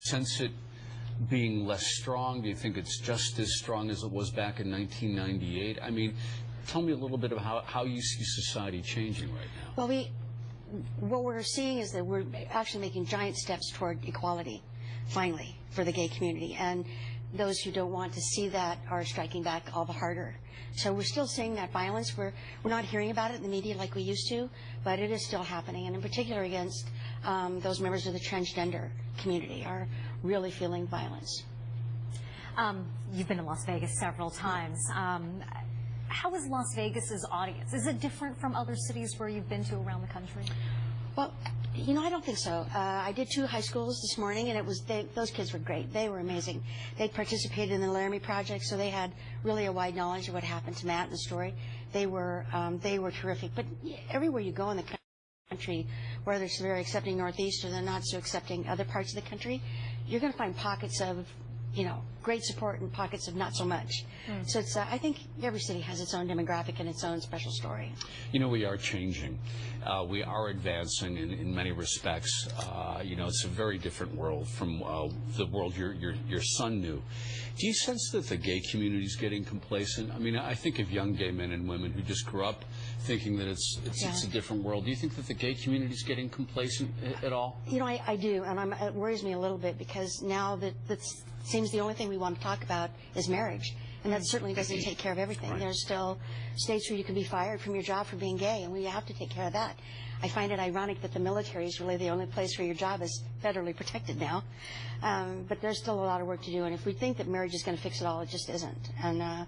sense it being less strong? Do you think it's just as strong as it was back in 1998? I mean, tell me a little bit about how you see society changing right now. Well, what we're seeing is that we're actually making giant steps toward equality, finally, for the gay community. And those who don't want to see that are striking back all the harder. So we're still seeing that violence. We're not hearing about it in the media like we used to, but it is still happening, and in particular against those members of the transgender community are really feeling violence. You've been to Las Vegas several times. How is Las Vegas's audience? Is it different from other cities where you've been to around the country? Well, you know, I don't think so. I did 2 high schools this morning, and those kids were great. They were amazing. They participated in the Laramie Project, so they had really a wide knowledge of what happened to Matt and the story. They were terrific. But everywhere you go in the country, whether it's very accepting Northeast or the not so accepting other parts of the country, you're going to find pockets of, you know, great support and pockets of not so much. So it's, I think every city has its own demographic and its own special story. You know, we are changing. We are advancing in many respects. You know, it's a very different world from the world your son knew. Do you sense that the gay community is getting complacent? I mean, I think of young gay men and women who just grew up thinking that it's a different world. Do you think that the gay community is getting complacent at all? You know, I do, and it worries me a little bit, because now that seems the only thing we want to talk about is marriage, and that certainly doesn't take care of everything. Right. There's still states where you can be fired from your job for being gay, and we have to take care of that. I find it ironic that the military is really the only place where your job is federally protected now, but there's still a lot of work to do, and if we think that marriage is going to fix it all, it just isn't. And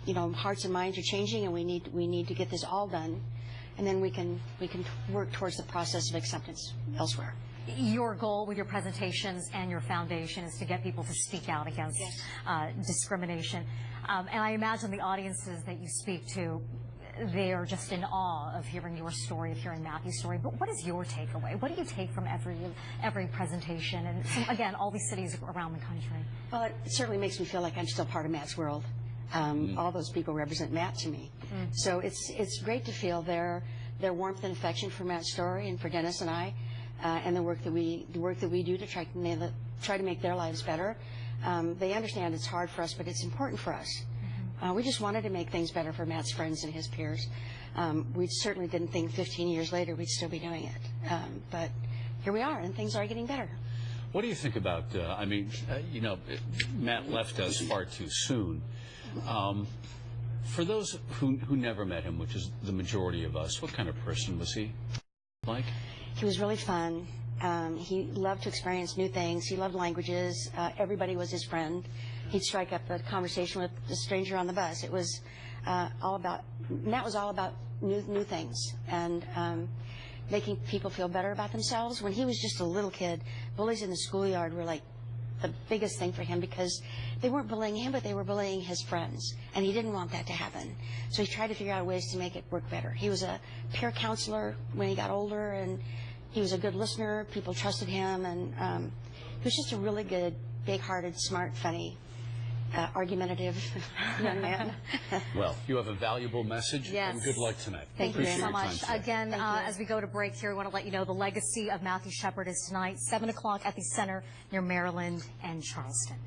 you know, hearts and minds are changing, and we need to get this all done, and then we can work towards the process of acceptance elsewhere. Your goal with your presentations and your foundation is to get people to speak out against discrimination. And I imagine the audiences that you speak to, they are just in awe of hearing your story, of hearing Matthew's story. But what is your takeaway? What do you take from every presentation? And from, again, all these cities around the country. Well, it certainly makes me feel like I'm still part of Matt's world. All those people represent Matt to me. So it's great to feel their warmth and affection for Matt's story and for Dennis and I. And the work that we do to try to make their lives better. They understand it's hard for us, but it's important for us. We just wanted to make things better for Matt's friends and his peers. We certainly didn't think 15 years later we'd still be doing it. But here we are, and things are getting better. What do you think about, I mean, you know, Matt left us far too soon. For those who never met him, which is the majority of us, what kind of person was he like? He was really fun. He loved to experience new things. He loved languages. Everybody was his friend. He'd strike up a conversation with a stranger on the bus. It was Matt was all about new things and making people feel better about themselves. When he was just a little kid, bullies in the schoolyard were like the biggest thing for him, because they weren't bullying him, but they were bullying his friends, and he didn't want that to happen. So he tried to figure out ways to make it work better. He was a peer counselor when he got older, and he was a good listener. People trusted him, and he was just a really good, big-hearted, smart, funny, argumentative young man. Well, you have a valuable message, and good luck tonight. Thank you so much. Again, as we go to break here, we want to let you know the legacy of Matthew Shepard is tonight, 7 o'clock at the Center near Maryland and Charleston.